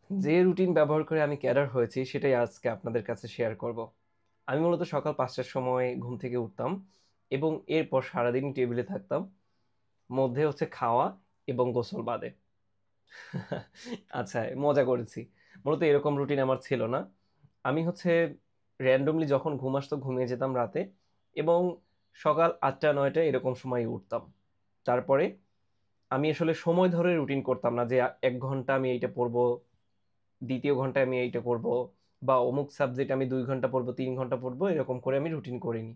যে রুটিন ব্যবহার করে আমি ক্যাডার হয়েছি সেটাই আজকে আপনাদের কাছে শেয়ার করব। আমি মূলত সকাল ৫টার সময় ঘুম থেকে উঠতাম এবং এরপর সারাদিন টেবিলে থাকতাম। মধ্যে হচ্ছে খাওয়া এবং গোসল বাদে। আচ্ছা, মজা করেছি। মূলত এরকম রুটিন আমার ছিল না। আমি হচ্ছে randomly যখন ঘুম আসতো ঘুমিয়ে যেতাম রাতে এবং সকাল ৮টা-৯টা এরকম সময়ে উঠতাম। তারপরে আমি আসলে সময় ধরে রুটিন করতাম না যে ১ ঘন্টা আমি এইটা পড়বো, দ্বিতীয় ঘন্টায় আমি এইটা করব বা অমুক সাবজেক্ট আমি ২ ঘন্টা পড়বো, ৩ ঘন্টা পড়বো এরকম করে আমি রুটিন করিনি।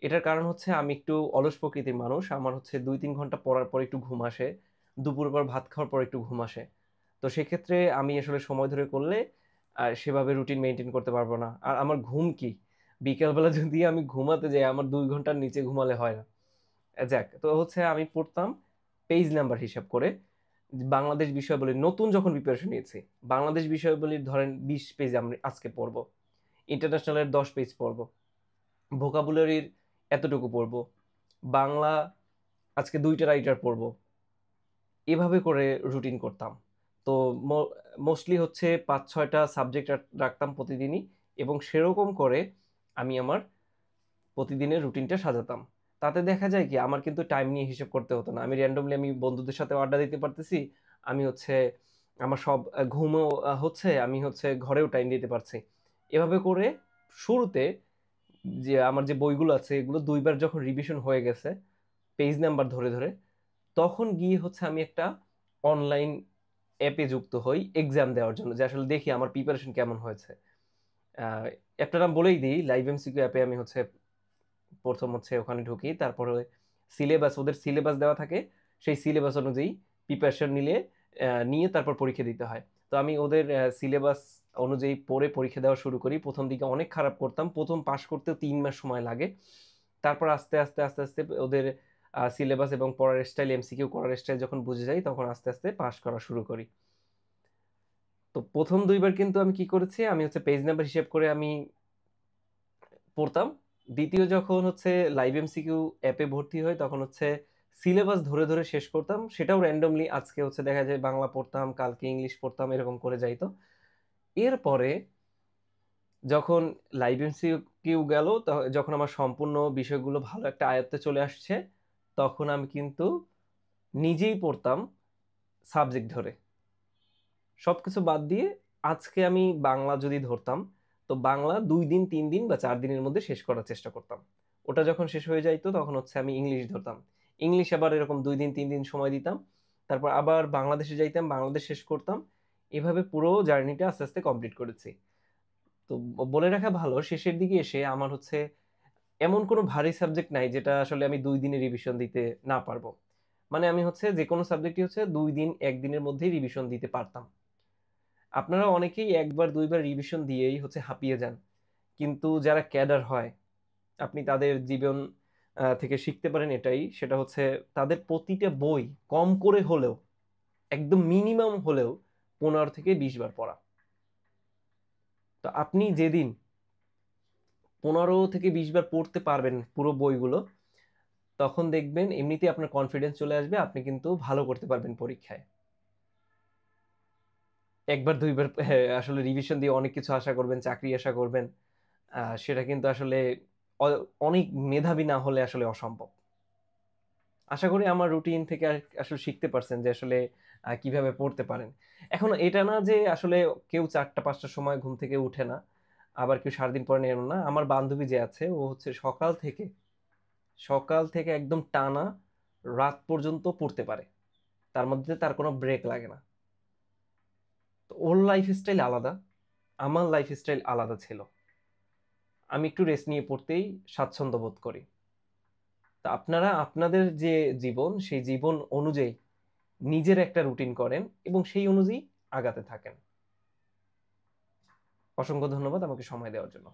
এটার কারণ হচ্ছে আমি একটু অলস প্রকৃতির মানুষ। আমার হচ্ছে ২-৩ ঘন্টা পড়ার পর একটু ঘুম আসে। দুপুরের পর ভাত খাওয়ার পর একটু ঘুম আসে। তো সেক্ষেত্রে আমি আসলে সময় ধরে করলে সেভাবে রুটিন মেইনটেইন করতে পারব না। আর আমার ঘুম কি? বিকেলবেলা যদি আমি ঘুমাতে যাই আমার ২ ঘন্টার নিচে ঘুমালে হয় না। যাক, তো হচ্ছে আমি পড়তাম পেজ নাম্বার হিসাব করে। বাংলাদেশ বিষয়াবলী নতুন যখন প্রিপারেশন নিয়েছি, বাংলাদেশ বিষয়াবলীর ধরেন ২০ পেজ আমি আজকে পড়ব। ইন্টারন্যাশনালের ১০ পেজ পড়ব। ভোকাবুলারির এতটুকু পড়ব। বাংলা আজকে ২ টা রাইটার পড়ব। এভাবে করে রুটিন করতাম। তো মো মোস্টলি হচ্ছে ৫-৬ টা সাবজেক্ট রাখতাম প্রতিদিনই এবং সেরকম করে আমি আমার প্রতিদিনের রুটিনটা সাজাতাম। তাতে দেখা যায় কি আমার কিন্তু টাইম নিয়ে হিসেব করতে হতো না। আমি randomly আমি বন্ধুদের সাথেও আড্ডা দিতে পারতেছি। আমি হচ্ছে আমার সব ঘুমও হচ্ছে, আমি হচ্ছে ঘরেও টাইম দিতে পারছি। এভাবে করে শুরুতে যে আমার যে বইগুলো আছে এগুলো ২ বার যখন রিভিশন হয়ে গেছে, পেজ নাম্বার ধরে, ধরে তখন গিয়ে হচ্ছে আমি একটা অনলাইন অ্যাপে যুক্ত হই এক্সাম দেওয়ার জন্য যে আসলে দেখি আমার প্রিপারেশন কেমন হয়েছে। আ অ্যাপটার নাম বলেই দিই, লাইভ এমসিকিউ অ্যাপে আমি হচ্ছে ১ম হচ্ছে ওখানে ঢুকি। তারপরে সিলেবাস ওদের সিলেবাস দেওয়া থাকে। সেই সিলেবাস অনুযায়ী প্রিপারেশন নিয়ে তারপর পরীক্ষা দিতে হয়। তো আমি ওদের সিলেবাস অনুযায়ী পড়ে পরীক্ষা দেওয়া শুরু করি। ১ম দিকে অনেক খারাপ করতাম। ১ম পাস করতেও ৩ মাস সময় লাগে। তারপর আস্তে, আস্তে ওদের সিলেবাস এবং পড়ার স্টাইল, এমসিকিউ করার স্টাইল যখন বুঝে যাই তখন আস্তে, আস্তে পাস করা শুরু করি। তো ১ম ২ বার কিন্তু আমি কি করেছি, আমি হচ্ছে পেজ নাম্বার হিসেব করে আমি পড়তাম। ২য় যখন হচ্ছে লাইভ এমসিকিউ অ্যাপে ভর্তি হই তখন হচ্ছে সিলেবাস ধরে, ধরে শেষ করতাম। সেটাও randomly আজকে হচ্ছে দেখা যায় বাংলা পড়তাম, কালকে ইংলিশ পড়তাম এরকম করে যাইত। এরপরে যখন লাইভ এমসিকিউ গেল যখন আমার সম্পূর্ণ বিষয়গুলো ভালো একটা আয়ত্তে চলে আসছে, তখন আমি কিন্তু নিজেই পড়তাম সাবজেক্ট ধরে। সবকিছু বাদ দিয়ে আজকে আমি বাংলা যদি ধরতাম, তো বাংলা ২ দিন, ৩ দিন বা ৪ দিনের মধ্যে শেষ করার চেষ্টা করতাম। ওটা যখন শেষ হয়ে যাইত তখন হচ্ছে আমি ইংলিশ ধরতাম। ইংলিশ আবার এরকম ২ দিন, ৩ দিন সময় দিতাম। তারপর আবার বাংলাদেশে যাইতাম, বাংলাদেশ শেষ করতাম। এভাবে পুরো জার্নিটা আস্তে, আস্তে কমপ্লিট করেছি। তো বলে রাখা ভালো শেষের দিকে এসে আমার হচ্ছে এমন কোনো ভারী সাবজেক্ট নাই যেটা আসলে আমি ২ দিনে রিভিশন দিতে না পারবো। মানে আমি হচ্ছে যেকোনো সাবজেক্টই হচ্ছে ২ দিন ১ দিনের মধ্যেই রিভিশন দিতে পারতাম। আপনারা অনেকেই ১ বার ২ বার রিভিশন দিয়েই হচ্ছে হাঁপিয়ে যান। কিন্তু যারা ক্যাডার হয়, আপনি তাদের জীবন থেকে শিখতে পারেন এটাই, সেটা হচ্ছে তাদের প্রতিটা বই কম করে হলেও, একদম মিনিমাম হলেও ১৫ থেকে ২০ বার পড়া। তো আপনি যেদিন ১৫ থেকে ২০ বার পড়তে পারবেন পুরো বইগুলো, তখন দেখবেন এমনিতেই আপনার কনফিডেন্স চলে আসবে। আপনি কিন্তু ভালো করতে পারবেন পরীক্ষায়। ১ বার ২ বার আসলে রিভিশন দিয়ে অনেক কিছু আশা করবেন, চাকরি আশা করবেন। সেটা কিন্তু আসলে অ অনেক মেধাবী না হলে আসলে অসম্ভব। আশা করি আমার রুটিন থেকে আসলে শিখতে পারছেন যে আসলে কিভাবে পড়তে পারেন। এখন এটা না যে আসলে কেউ ৪টা-৫টার সময় ঘুম থেকে উঠে না। আবার কেউ সারাদিন পড়ে না এমন না। আমার বান্ধবী যে আছে ও হচ্ছে সকাল থেকে একদম টানা রাত পর্যন্ত পড়তে পারে। তার মধ্যে তার কোনো ব্রেক লাগে না। তো ওর লাইফস্টাইল আলাদা। আমার লাইফস্টাইল আলাদা ছিল। আমি একটু রেস্ট নিয়ে পড়তেই স্বাচ্ছন্দ্য বোধ করি। তো আপনারা আপনাদের যে জীবন, সেই জীবন অনুযায়ী নিজের একটা রুটিন করেন এবং সেই অনুযায়ী আগাতে থাকেন। অসংখ্য ধন্যবাদ আমাকে সময় দেওয়ার জন্য।